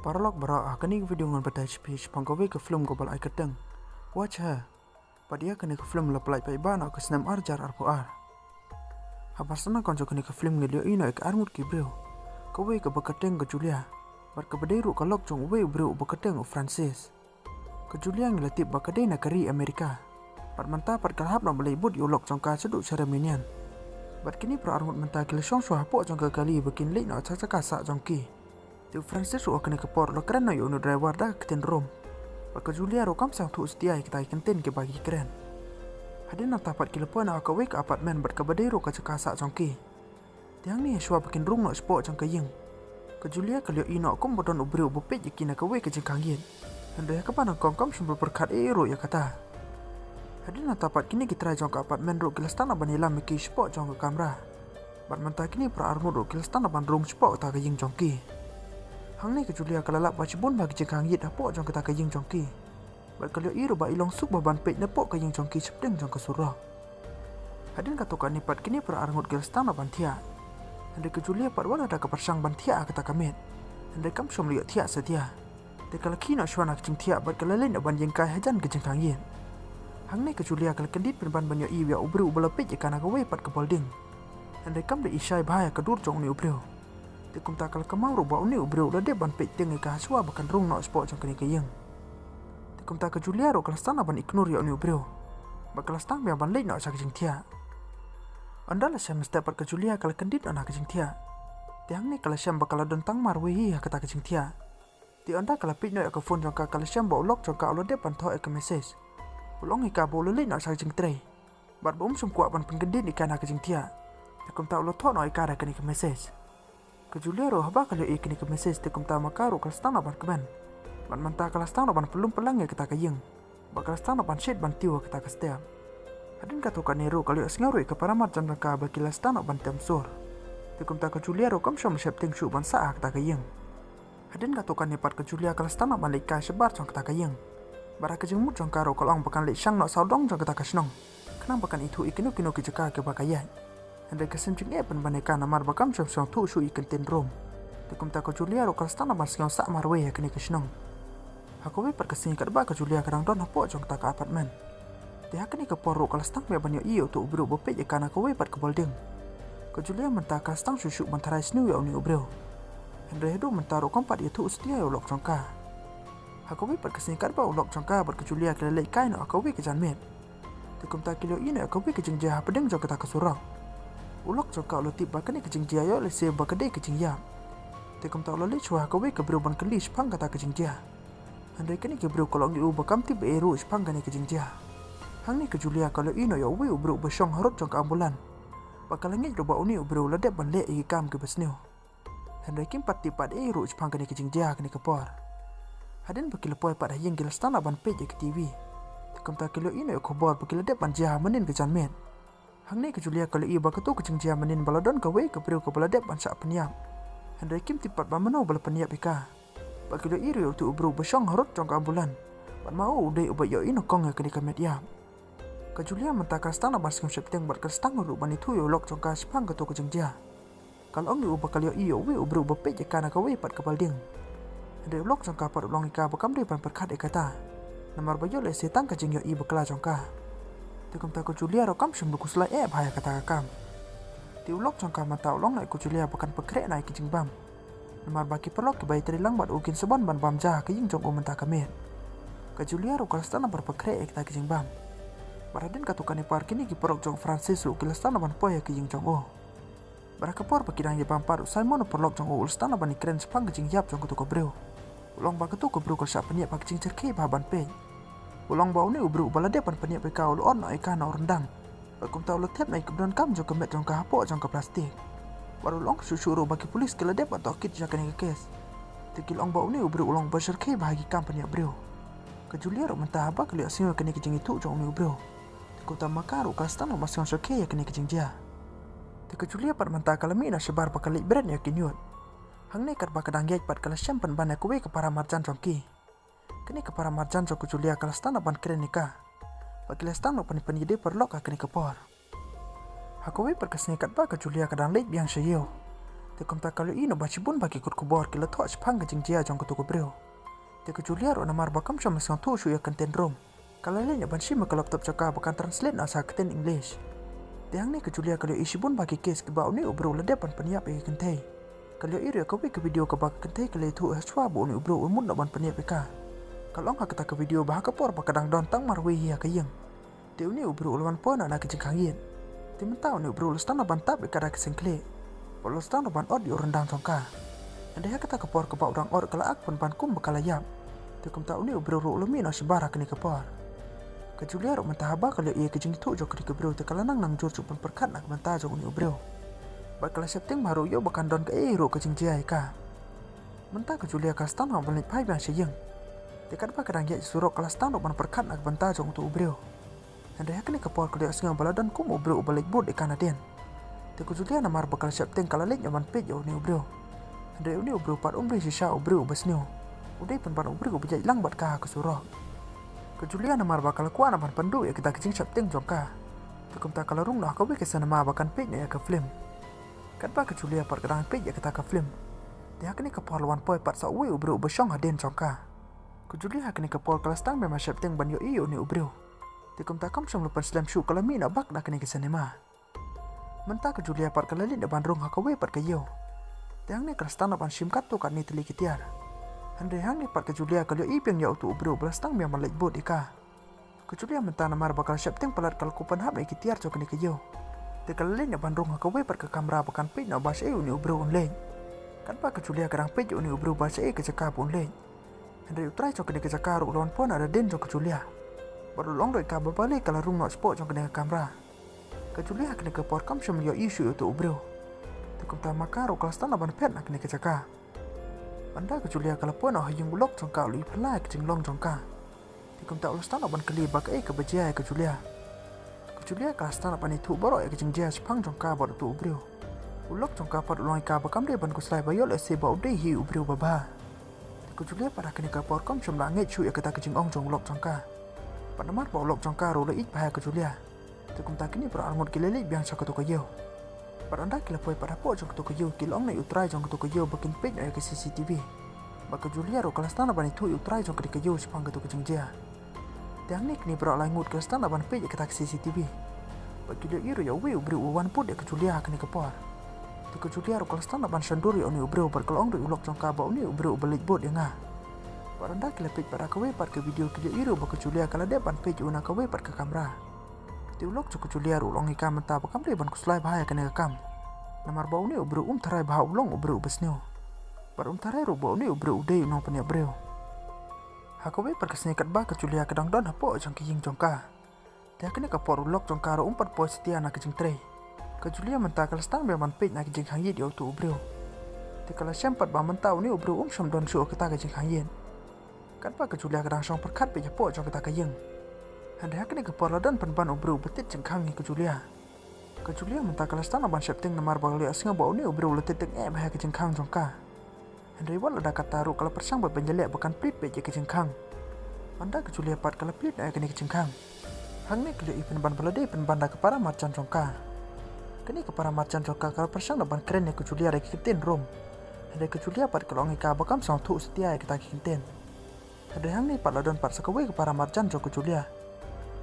Paralog bara kani video ngon batai speech pangkawe ke film ko balai keteng. Watch ha. Padia kani ke film laplai pai bana ke snam arjar arpoar. Habasana konjo kani ke film ngelio ino ek armut ki bro. Kawe ke baketeng ke Julia. Bar ke bederu ke lok jong we bro baketeng o Francis. Ke Julia ngelatip bakadei na kari Amerika. Bar manta par kalhap na balai bud yo lok jong ka sedu ceremonian. Bar kini pro armut manta ke lesong so hapo jong ke kali bakin lek na caca sa jong ki. Tiu Francis ro kena kepor lo keren no yo no driver dah keten rom. Baka Julia ro kam sang tu setia kita kenten ke bagi keren. Hadin nak tapat kilepo na ka wake apartment ber ka badai ro ka cakasa jongki. Tiang ni shwa bikin rung no sport jong ka yeng. Ka Julia ka lio ino kom bodon ubri ubopet yakina ka wake jeng kangin. Hendai ka panang kom sembel perkat ero ya kata. Hadin nak tapat kini kita jong ka apartment ro kilastana banila meki sport jong ka kamera. Bar mentah kini pra armut ro kilastana ban rung sport ta ka yeng jongki. Hang ni ke Julia kalalap baci bon bagi cekang yit hapo jong kita kaying jongki. Bar kalio iro ba ilong suk baban pet nepo kaying jongki sepdeng jong kesurah. Hadin katokan nipat kini per arngut gelstana bantia. Hande ke Julia pat wala ada kepersang bantia kata kamet. Hande kam som liat tia setia. De kala kina shwana kecing tia bar kalalin aban jengkai hajan ke jengkang yit. Hang ni ke Julia kala kendit penban banyo iwia ubri ubala pet jekana kawe pat ke bolding. Hande kam de isai bahaya kedur jong ni ubriu. Tikum takal kemau ruba uni ubro la de ban pet tengi ka haswa bakan rung no sport jong kini kayeng. Tikum takal Julia ro kalastana ban ignore ya uni ubro. Bakalastang biar ban late no sa kajing tia. Anda la syam stepper ke Julia kala kendit ana kajing tia. Tiang ni kala syam bakal dontang marwi kata kajing tia. Ti anda kala pit no ya ke phone jong kala syam ba ulok jong ka ulo de ban tho ke message. Ulong ika bo late no sa kajing tray. Bar bom sum kuat ban pengendit ikana kajing tia. Tikum ta ulo tho no ikara kani ke message. Ke Julia ro haba kalau ikini ke message tekum ta makaru kalastana ban keban. Ban manta kalastana ban pelum pelangnya kita kayeng. Ba kalastana ban shit ban tiwa kita kastea. Hadin ka to kanero kalau asngaru ke paramat jam ka ba kalastana ban temsor. Tekum ta ke Julia ro kam shom shep ting shu ban sa kita kayeng. Hadin ka to kanepat ke Julia kalastana ban lek ka sebar jong kita kayeng. Bara ke jengmut jong karo kolong bakan lek syang no saudong jong kita kasnong. Kenang bakan itu ikinu kinu ke jeka ke bakayai. Hendai kesemcing pen baneka namar bakam syam tu shu ikan ten rom. Tekum ta ke Julia ro kalastana ban siang sak marwe ya kini kesnong. Hakowe per kesini kadba ke Julia kadang don hapo jong ta ka apartment. Dia kini ke poro kalastang be banyo iyo tu ubro bopet ya kana kowe pat ke bolding. Ke Julia menta kalastang susu mentarai snu ya uni ubro. Hendai hedu mentaro kompat ya tu setia ya ulok jongka. Hakowe per kesini kadba ulok jongka ber ke Julia ke lelek kain hakowe ke janmet. Tekum ta kilo ini hakowe ke jengjah pedeng jong ta ke surau. Ulok jongka ulo tip bakani kecing jia yo lese bakade kecing ya. Tekum ta ulo le chua kawe ke bro ban keli spang kata kecing jia. Andai kini ke bro kolong yu bakam tip eru spang kani kecing jia. Hang ni ke Julia kalau ino yo we bro besong harut jongka ambulan. Bakalangi roba uni bro la de ban le i kam ke besneu. Andai kim pat tipat eru spang kani kecing jia kani kepor. Hadin bakil poi pada yang gelastana ban peje ke TV. Tekum ta kilo ino yo kobor bakil de ban jia menin ke janmet. Hang ni ke Julia kalau iba ketu kecing jia menin baladon ke we ke beriu ke baladep ban sak peniap. Hendai kim tipat ban meno bala peniap ika. Bagi do iri tu ubro besong harut jong ke ambulan. Ban mau udai ubat yo ino kong ya kini kamet ya. Ke Julia mentaka stana ban skem septeng bar ke stang ru ban itu yo lok jong ka spang ketu kecing jia. Kalau ong yo uba kalio iyo we ubro bepet je kana ke we pat ke balding. Hendai lok jong ka pat ulong ika bakam de ban perkat kata. Namar bayo le setang kecing yo i bekala jong ka. Tekum ta ko Julia ro kam shum bukus la bahaya kata kam. Ti ulok jong ka mata ulong na ko Julia bakan pekrek na kicing bam. Namar baki perlok ke bayi terilang bat ukin seban ban bam jah ke ying jong o menta kamet. Ka Julia ro kalastana bar pekrek kita kicing bam. Baradin katukane par kini ki perok jong Francis ro kalastana ban poya ke ying jong o. Barakapor pakidang ye bam paru Simon perlok jong o ulstana ban ikren spang kicing yap jong kutu ko breu. Ulong ba kutu ko breu ko sa peniap pak kicing cerke ba ban pe. Ulang bau ni ubru bala depan peniap beka ulu on ikan na rendang. Bakum tau lo tep na ikebdan kam jong kemet jong kahapo jong ke plastik. Baru long susuru bagi polis kala depan tokit jakan ke kes. Tikil ong bau ni ubru ulang basar ke bahagi kam peniap bro. Ke Julia ro mentah apa kali asinga kene kejing itu jong ni ubru. Tiku ta makaru kastan mas yang sake ya kene kejing dia. Tiku Julia pat mentah kala mina sebar pakali brand ya kinyut. Hang ne kat bakadang yai pat kala syampan ban kowe ke para marjan jong ki. Kini ke para marjan jok Julia kalastana ban keren nikah. Bagi lastana pani de perlok kini kepor. Hakowe perkesni kat ba ke Julia kadang late biang sayo. Te kom ta kalau ino bachi bun bagi kut kubor kila thok chpang ka jing jia jong kutu kubreu. Te ku Julia ro na mar bakam chom sang thu shu ya content rom. Kalau le nya ban shi ma kalap top chaka bakan translate na sa keten English. Te hang ni ku Julia kalau isi bun bagi kes ke bau ni ubro la depan paniap e kentei. Kalau iri ka ke video ka bak kentei kale thu chwa bu ni ubro mun na ban paniap e ka. Kalau ha kata ke video bah ka por bakadang don tang marwi ya ka yeng. Te uni ubro lawan pona na ke jing khangien. Te mentau ni ubro lustan na ban tap e kada ke sengkle. Walau stang ban od di rendang songka. Anda ya kata kepor ke bau orang or kala ak ban kum bakalayap. Te kum ta uni ubro ro lumi na sibara kini kepor. Ke Julia ro mentah ba kalau ia ke jing tu jo kini kebro te kala nang jur cupan perkat nak mentah jo uni ubro. Ba kala septing maru yo bakan don ke ro ke jing jai ka. Mentah ke Julia ka stang ban pai ban seyeng. Te kat ba kadang ya surok kala stang ban perkat nak mentah jo untuk ubro. Anda ya kini kepor kalau asnga baladan kum ubro balik bot di Kanadian. Te ku Julia namar bakal septing kala lek nyaman pej jo ni ubro. Anda uni ubro pat umri sisa ubro basnyo. Udai pan ubro bejai lang bat ka ke surok. Ke Julia namar bakal kuana ban pandu ya kita kecing septing jongka. Tukum tak kalau rung lah kau kesan nama bakan pej ya ke film. Kat ba ke Julia par kadang pej ya kita ke film. Dia kini ke parluan poi pat sa uwi ubro besyong haden jongka. Ke Julia kini ke por kelas tang memang septing ban yo iyo ni ubro. Tukum tak kam som lupan slam shu kalau mina bak dah kini kesan nama. Mentah ke Julia par kalali da ban rung hakawe par ke yo. Tiang ni kelas tang ban sim kat tu kat ni teli kitiar. Andre hang ni pat ke Julia kalau ipeng ya tu ubro belastang memang lek bot ika. Ke Julia mentah namar bakal septing pelat kalau kupan hab ni kitiar cok ni ke yo. Te kalali da ban rung hakawe par ke kamera bakan pej na bas e uni ubro online. Kan pa ke Julia kadang pej uni ubro bas e ke cakap online. Andre utrai cok ni ke cakap ru lawan pon ada den cok ke Julia. Baru long doi ka babale kalau rung nak spot cok ni ke kamera. Ke Julia kena ke por kam semua isu itu ubro. Tukum ta makaro kelas tanah ban pet nak kena ke caka. Anda ke Julia kalau pun oh yang bulok jongka lui pelai ke jinglong jongka. Tukum ta kelas tanah ban keli bak ke bejaya ke Julia. Ke Julia kelas tanah ban itu baru ke jingjaya sepang jongka baru tu ubro. Ulok jongka par ulong ka bakam dia ban kuslai bayol ese ba udai hi ubro baba. Ke Julia pada kena ke por kam semua ngai cu ya kita ke jingong jong ulok jongka. Pada mar ba ulok jongka ro le ik bahaya ke Julia. Tukum tak kini per almut kilele biang sa kutu kayo. Paranda kila poi pada po jong kutu kayo kilong na utrai jong kutu kayo bakin pej na ke CCTV. Baka Julia ro kelas tanah ban itu utrai jong kutu kayo sepang kutu kejeng jia. Tiang ni kini per almut kelas tanah ban pej ke CCTV. Bagi dia iru ya we ubri uwan put ya ke Julia kini kepor. Tuku Julia ro kelas tanah ban sanduri oni ubri berkelong ri ulok jong ka ba oni ubri balik bot ya nga. Paranda kila pej pada kawe par ke video kila iru baka Julia kala depan pej una kawe par ke kamera. Tiulok cukup Julia ulong ikam mentah bakam dia ban kuslai bahaya kena kam. Namar bau ni ubru tarai bahau ulong ubru besnyo. Bar tarai ru bau ni ubru udai unong penya breu. Hakawe perkesne kat ba ke Julia kadang don hapo jong ki ying jongka. Dia kena ke por ulok jongka ro umpat po setia nak jing tre. Ke Julia mentah kelas tang be man pej nak jing hangit yo tu ubru. Te kala sempat ba mentah ni ubru som don su ke ta ke jing hangit. Kat ba ke Julia kadang song perkat pe hapo jong ke ta ke ying. Anda kena ke porladan penban ubro betit jengkang ke Julia. Ke Julia mentah kelas tanah ban septing namar bali asnga bau ni ubro letit teng bahaya ke jengkang jongka. Anda wal ada kata ru kalau persang buat penjelek bukan plit pe ke jengkang. Anda ke Julia pat kalau plit ay kena ke jengkang. Hang ni kele ipen ban balade penban da ke para marcan jongka. Kini ke para marcan jongka kalau persang ban keren ke Julia rek kiten rom. Anda ke Julia pat kalau ngika bakam sang tu setia ke ta kiten. Ada hang ni pat ladon pat sakawe ke para marcan jongka Julia.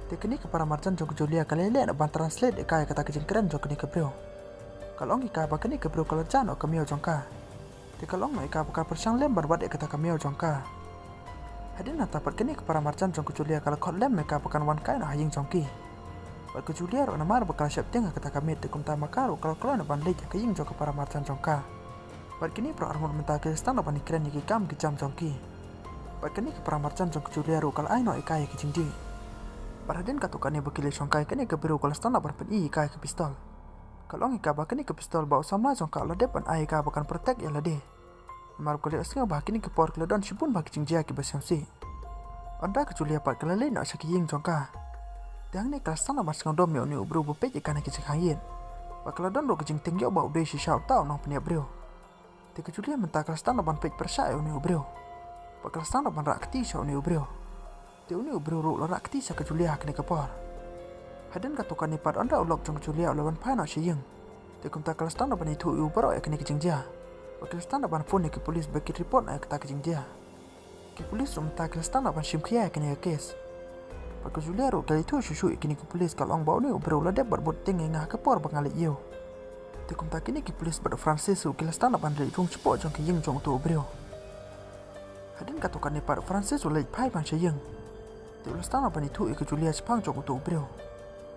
Teknik ke para marjan jong Julia kalele nak ban translate kaya kata kejeng keren jong kini kebreu. Kalau ika bakani kebreu kalau jano kemio jongka. Te kalau ika bakal persang lem barbat kata kemio jongka. Hadin na tapat kini ke para marjan jong Julia kalau kot lem ika bakan wan kai na haying jongki. Bak ke Julia ro namar bakal siap tengah kata kami te kum ta makaru kalau na ban lej ke ying jong ke para marjan jongka. Bak kini pro armor menta ke stan ban keren iki kam ke jam jongki. Bak kini ke para marjan jong Julia ro kalau aino ika ke jingji. Paraden katukannya bakile songkai kene ke biru kalau stand up i kai ke pistol. Kalau ngika bakani ke pistol bau sama songka la depan ai ka bakan protect ya lade. Mar kole asnga bakini ke por kledon sipun bak jingjia ke basamsi. Anda ke Julia pat kala le na saki ying songka. Tiang ni kelas stand up mas ngdom yo ni ubru bepej ikan ke cenghayin. Bakladon ro ke jing tingyo bau de si shout tau nang penia bro. Te ke Julia menta kelas stand up ban pej persa yo ni ubru. Bakal stand up ban rakti so ni ubru. Te uni ubro ro rakti sa ke Julia kene ke por. Haden katukan ni pat anda ulok jong Julia lawan pana siyeng. Te kum ta kala stand ban itu u baro ya kini kicing dia. Bakal stand ban phone ke polis bagi report na kata kicing dia. Ke polis rum ta kala stand ban shim kia kini kes. Bakal Julia ro kali tu susu kini ke polis kalau ang bau ni u baro la de bar bot ting ngah ke por bangali yo. Te kum ta kini ke polis bar Francis u kala stand ban le rung cepo jong ke ying jong tu bro. Hadin katokan ni par Francis u le pai ban sheyeng. Te ulas stand ban itu ke Julia Jepang jong tu bro.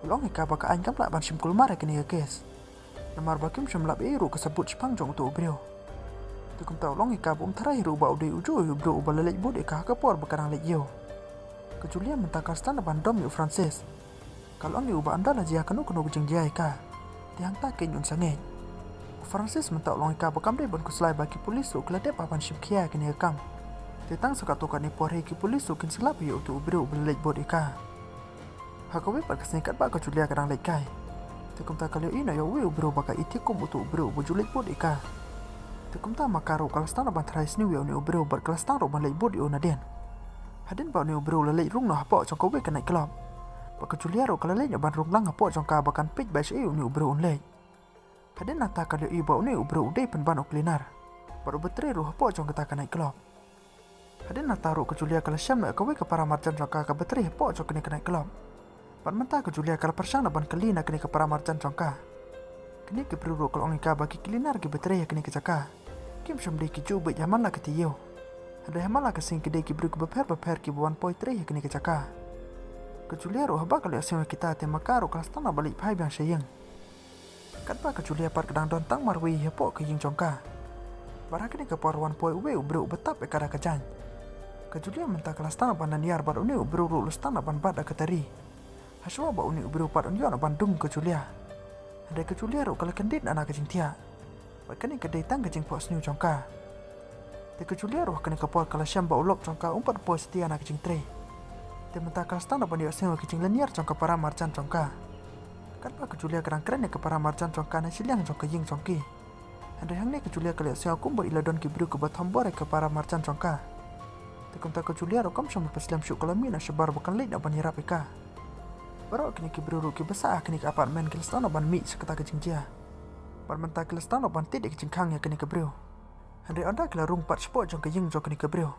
Long ka baka an kam la ban shim kulmar kini kes. Namar bakim shim lab eru kesebut Jepang jong tu bro. Te kum ta long ka bum tarai ru ba ude ujo yu bro ba le bud ka ke por bakarang le yo. Ke Julia mentakar stand ban dom yu Francis. Kalau ang yu ba anda la jia kanu kucing jia ka. Tiang ta ke nyun sange. Francis mentak long ka bakam de ban kuslai bagi polis u klade papan shim kia kini kam. Tetang sakatokan ni por ki polis u kin selap yu tu bro ba le bud ka. Hakawe par kesingkat ba ke Julia kadang le kai. Tekum ta kalio ina yo we bro baka itikum utu bro bujulit bud ika. Tekum ta makaro kalastana ban trais ni yo ni bro bar kalastang ro ban lei bud yo na den. Hadin ba ni bro la lei rung no hapo jong kowe kanai klub. Baka Julia ro kala lei ban rung lang hapo jong ka bakan page ba shi ni bro on lei. Hadin nata kalio i ba ni bro dei pen ban oklinar. Baru betre ro hapo jong kata kanai klub. Hadin nata ro ke Julia kala syam na kowe ke para marjan jong ka betre hapo jong kanai klub. Pan menta ke Julia kala persana ban kelina kini ke para marjan jongka. Kini ke peruru kalau ongika bagi kelinar ke betre kini ke caka. Kim syam de ki ju be jaman la ke tiyo. Ada hamala ke sing ke de ki bru ke beper ki 1.3 kini ke caka. Ke Julia ro haba kalau asing kita te makaro kala stana balik pai bang sheyeng. Kat ba ke Julia par kedang don tang marwi hepo ke ying jongka. Bara kini ke par 1.0 bru betap e kada kajan. Ke Julia menta kala stana ban niar bar uni bru ru stana ban bada ke tari. Haswa ba uni ubro pat on yon bandung ke Julia. Ada ke Julia ro kala kendit anak kecing tia. Ba kani ke datang kecing pos new jongka. Te ke Julia ro kani ke por kala syam ba ulok jongka umpat pos tia anak kecing tre. Te menta kala stana ban yo sengo kecing leniar jongka para marjan jongka. Kan ba ke Julia kerang keren ke para marjan jongka na siliang jongka ying jongki. Ada hang ne ke Julia kala sengo kumbo iladon ki bru ke bathambore ke para marjan jongka. Te kum ta ke Julia ro kam syam paslam syuk kala mina sebar bukan leit na ban hirap ika. Baru kini ki beruru ki besar kini ke apartmen kilastano ban mi sekata kecing jia. Ban menta kilastano ban tidak kecing kang ya kini ke bro. Handai anda kila rung pat spot jong ke ying jong kini ke bro.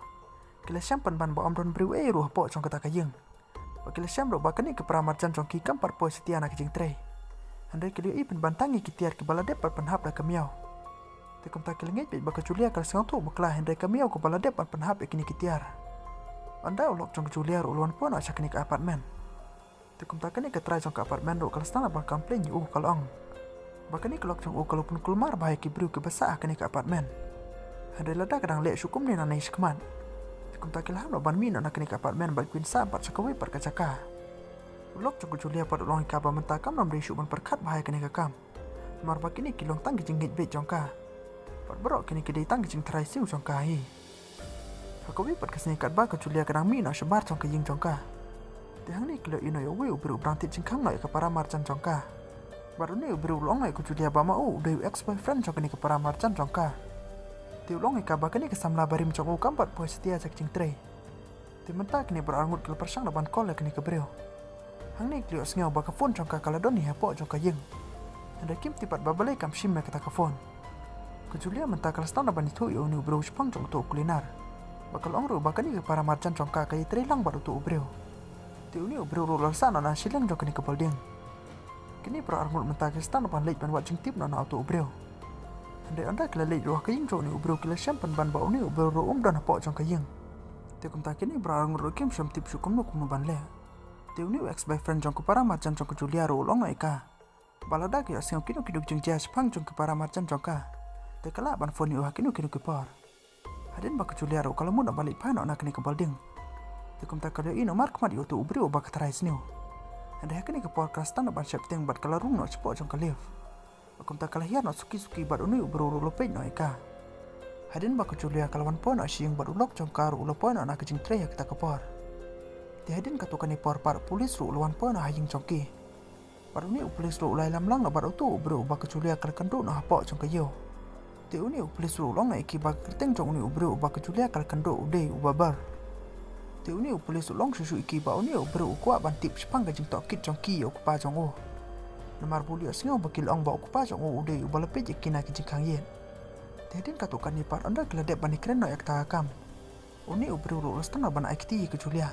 Kila syampan ban ba omron bro ruh po jong kata ke ying. Ba kila syam ro ba kini ke pramarjan jong ki kampar po setia na kecing tre. Handai kila ipen ban tangi ki tiar ki bala depat penhap da ke miau. Tekum ta kila ngej ba ke Julia kala sengau tu bakla handai ke miau ko bala depat penhap e kini ki tiar. Anda ulok jong ke Julia ro luan po na sya kini ke apartmen. Tekum tak kini ke try jong ke apartmen ro kala stana ban komplain yu kalau ong. Bakani kelok jong kalau pun kulmar bahaya ki bru ke besar kini ke apartmen. Ada lada kadang lek syukum ni nanai sekman. Tekum tak kila ham ban min na kini ke apartmen bal kuin sa pat sakawi par kacaka. Ulok jong Julia pat ulong ka ba menta kam nam resu ban perkat bahaya kini ke kam. Mar bakini kilong tang jing hit bet jong ka. Pat berok kini ke tang jing try siu jong ka hi. Sakawi pat kesini kat ba ke Julia kadang min na sebar jong ke ying jong ka. Tiang ni kalau ino yo we ubru brantit cingkang noi ke para marjan jongka. Baru ni ubru long noi ku Julia ba mau de ex boyfriend jong ni ke para marjan jongka. Ti long ka ba kini ke samla barim jong kampat po setia cek cing tre. Ti menta kini berangut ke persang ban kol kini ke brio. Hang ni klio sngau ba ke phone jongka kala doni hapo jongka yeng. Ada kim tipat ba balai kam sim kata ke phone. Ku Julia menta kala stana ban itu yo ni ubru Jepang jong tu kulinar. Bakal ongro ba kini ke para marjan jongka kai tre lang baru tu ubru. Tiuni ubro rolar sana na silang jong kini ke building. Kini pro armul menta ke stan pan leit pan wat jing tip na auto ubro. Andai anda kila leit roh ke ying jong ni ubro kila syam pan ban ba ni ubro ro dan hapo jong ke ying. Tekum ta kini pro armul ro kim syam tip syukum no kum ban le. Tiuni ex boyfriend jong ke para marjan jong ke Julia ro long na ika. Balada ke asing kinu kinu jing jas pang jong ke para marjan jong ka. Te kala ban phone yu kinu kinu ke par. Hadin ba ke Julia ro kalau mu na balik pa na kini ke building. Tekum tak kada ino mark mat yotu ubri obak trais new. Anda hakini ke podcast tan ban septeng bat kala rung no cepo jong kalif. Tekum tak kala hian no suki bat unu ubro lope no eka. Hadin ba ke Julia kalawan pon asying bat ulok jong karu ulo pon na kecing tre kita ke por. Ti hadin katukani por par polis ru luan pon haying jongki. Baru ni polis ru ulai lam lang na bat utu ubro obak ke Julia kala kandu no hapo jong kayo. Ti uni polis ru long na iki ba kerteng jong uni ubro obak ke Julia kala kandu ude ubabar. Ti uni polis long susu iki ba uni ubro ukwa ban tip Jepang gajing tokit jong ki yo kupa jong o. Namar buli asingau bakil ong ba okupa jong ude ubalape jekina kijikang yen. Tedin katukan ni par anda geladep bani keren no yak takam. Uni ubru ru lastana ban aikti ke Julia.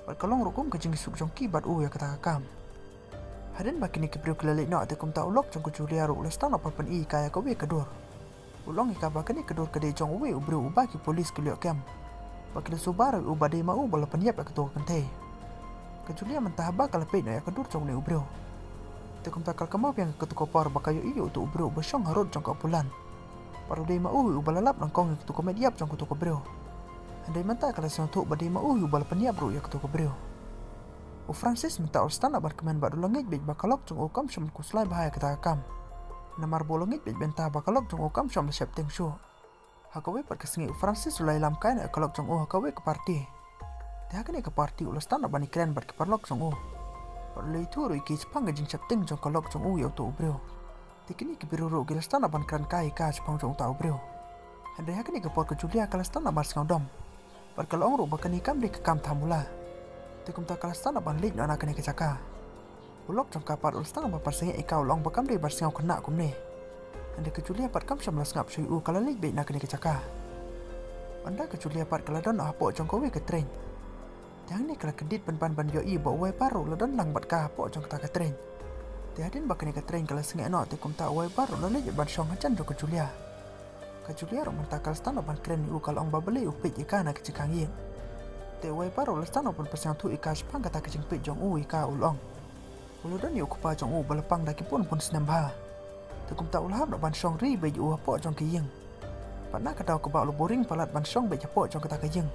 Bar kalong rukum ke jing suk jong ki bat yak takam. Hadin bakini ke bru kelalik no ate kum ta ulok jong ke Julia ru lastana papan i kaya ko we kedur. Ulong ika bakani kedur kede jong we ubru ubaki polis keliok kem. Bakil subaru ubade mau balapan yap yak to kente. Ke Julia mentahaba kalape no yak kedur jong ne ubru. Tekum takal kamau yang ketukopar bakayo iyo tu ubru besyong harut jong kapulan. Paru dei mau ubalalap nangkong yang ketuko mediap jong ketuko bro. Andai menta kala sing tu badai mau ubal peniap bro yak ketuko bro. O Francis minta orstan abar kemen badu langit bej bakalok jong okam syam kuslai bahaya kata akam. Namar bolongit bej benta bakalok jong okam syam le septeng show. Hakawe pat kesengi o Francis ulai lam kain akalok jong hakawe ke parti. Tehakane ke parti ulastan abani keren bat ke parlok jong Parloi tu ro iki Jepang jing septeng jong kalok jong ya to bro. Tikini ke biru ro gilastan aban kran kai ka Jepang jong tau bro. Handai hakani ke por ke Julia kalastan abar sngaudom. Par kalong ro bakani kam di ke kam tamula. Tikum ta kalastan aban lit no anakane ke caka. Ulok jong kapar ulastan aban parsengi ikau long bakam di bar sngau kena kumne. Handai ke Julia pat kam syam lasngap sui kalalik be nakane ke caka. Anda ke Julia pat kaladon apo jong kowe ke train. Yang ni kala kedit ban yoi bawa wai paru ladon lang bat ka po jong kata ke train. Tiadin bakani ke train kala sengai no te kum ta wai paru lalle ban syong hacan jo ke Julia. Ke Julia ro mentakal stan ban kren u kala ong babele u pej ikana ke cikang yin. Te wai paru lastan pun persang tu ika Jepang kata ke jing pej jong u ika ulong. Ulodon yu kupa jong u balepang daki pun senam ba. Te kum ta ulhab no ban syong ri bej u po jong ke yin. Pana ka daw ke ba lu boring palat ban syong bej po jong kata ke yin.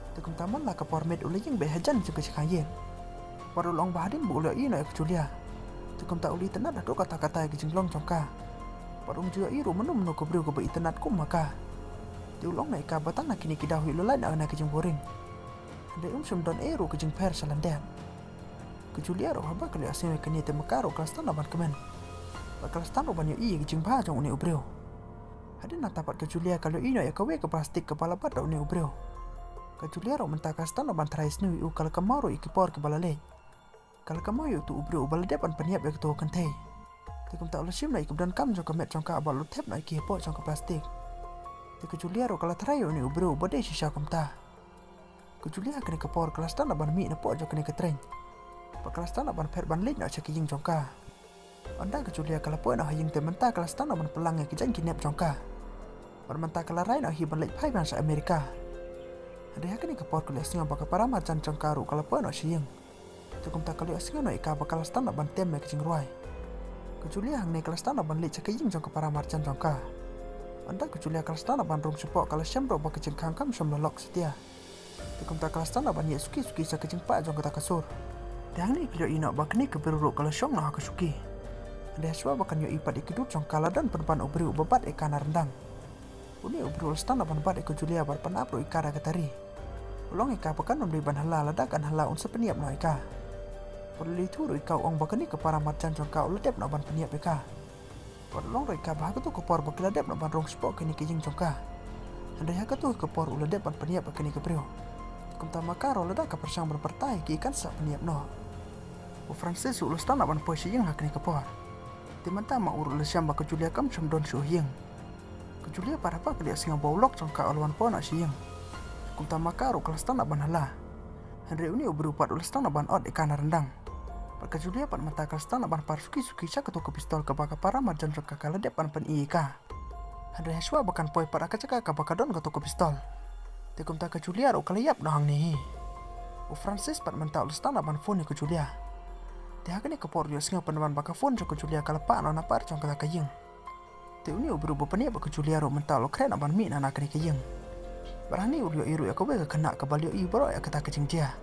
Tekum taman lah ke pormet uli yang behajan juga cikayen. Baru long bahadin bu uli ino ek Julia. Tekum tak uli tenat ado kata-kata yang jenglong jongka. Baru juga iru menu ke beriu ke bei tenat kum maka. Diulong naik ka batang nak kini kidahui lulain nak kejeng boring. Ada sum don eru kejeng per salandan. Ke Julia ro haba kali asing kini te mekaro klastan aban kemen. Bakal stan oban yo i kejeng ba jong uni ubreu. Hadin nak tapat ke Julia kalau ino ya kawe ke plastik kepala bat uni ubreu. Ke Julia ro mentakastan aban trais nui u kala kamaro ikipor ke balale. Kala kamayo tu ubru baladep an peniap ya ketu kente. Tikum tak lesim na ikubdan kam jong kamet jong ka abal tep na ikipo jong ka plastik. Ke Julia ro kala tarayo ni ubru bade shisha kamta. Ke Julia kene kepor kelastan aban mi na po jong kene ke train. Pa kelastan aban per ban lej na cek jing jong ka. Anda ke Julia kala po na haying te menta kelastan aban pelang ya kijang kinep jong ka. Bar menta kala rai na hi ban lej pai ban sa Amerika. Ada hakani ke por kuliah singa baka para macan cangkaru kala po no siyeng. Tukum ta kuliah singa no ika bakal stan ban tem mek jing ruai. Ke Julia hang ne kala stan ban lit cakaying jong ke para macan jongka. Anda ke Julia kala stan ban rong support kala syam ro baka jing kangkam syam lolok setia. Tukum ta kala stan ban ye suki sa kejing pa jong kata kasur. Dang ni video ina bakni ke biru kala syong na ka suki. Ada swa bakan yo ipat ikidut jong kala dan penpan obri ubabat ikana rendang. Uni ubru stan ban bat ke Julia bar panap ro ikara katari. Ulong ika pakan membeli ban halal ladakan halal unsa peniap no ika. Perlu itu ika ong bakani ke para marjan jong ka uladep no ban peniap ika. Perlu ro ika bah tu ke por bakiladep no ban rong spok kini kijing jong ka. Andai ha tu ke por uladep ban peniap kini ke brio. Kum ta makaro ladak ka persang berpartai ki ikan sa peniap no. O Francis ulus tan ban poisi yang hakni ke por. Timanta ma uru lesyam bak Julia kam syam don syuhyeng. Ke Julia para pa kali asing baulok jong ka alwan po na siyeng. Kumta makaro kelastan aban hala. Henry uni berupat ulastan aban od ikan rendang. Pada Julia pat mata kelastan aban parsuki sya ketu ke pistol ke baka para marjan jong kakala depan pen ika. Henry haswa bakan poi para kacaka ke baka don ketu ke pistol. Te kumta ke Julia ro kaliyap no hang nihi. O Francis pat menta ulastan aban phone ke Julia. Te hakani ke por yo singa pandaman baka phone jong ke Julia kala pa no napar jong kala kayeng. Te uni berupa peniap ke Julia ro menta lo kren aban mi na nakani kayeng. Berani ulio iru ya kowe kena ke balio i bro ya kata kecing dia.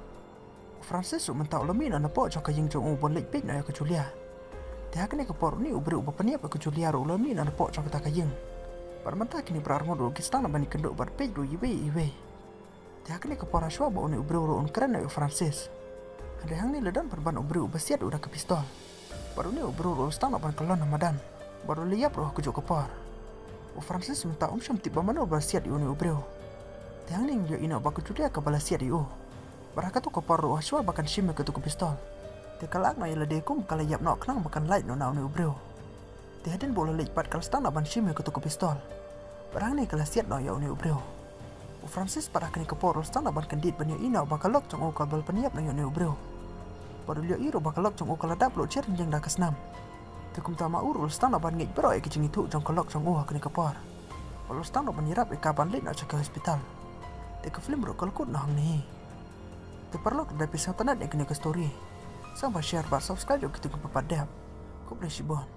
Francis mentau lemin na po jong kayeng jong ubon lek pik na ya ke Julia. Dia kene ke por ni ubru ubapaniap ke Julia ro lemin na po jong kata kayeng. Bar menta kini berarmo do kistan bani kenduk bar pik do iwe. Dia kene ke por aswa ba uni ubru ro un keren na Francis. Ada hang ni ledan perban ubru basiat udah ke pistol. Baru ni ubru ro stan ban kelon Ramadan. Baru liap ro ke jok ke por. O Francis mentau syam tiba mana basiat uni ubru. Tiang ning yo ina baku Julia ke balasiat io. Baraka tu kopar ro aswa bakan shime ke tu pistol. Te kalak na ila de kum kala yap no knang makan light no na ni ubreo. Te hadin bola lipat kala stang na ban shime ko to pistol. Barang ni kala siat no ya ni ubreo. U Francis pada kini keporo stang na ban kendit ban yo ina bakalok chong o kabal paniap na yo ni ubreo. Baru liyo iro bakalok chong o kala dap lo cher jeng da kasnam. Te kum ta ma urul stang na ban ngej bero e kicing itu chong kalok chong o kini kepor. Baru stang na ban yirap e kaban lit na ke hospital. Te ke film bro kalkut na hang ni. Te perlu ke episode net yang kini ke story. Sampai share, subscribe juga kita ke papadap. Kau boleh sibon.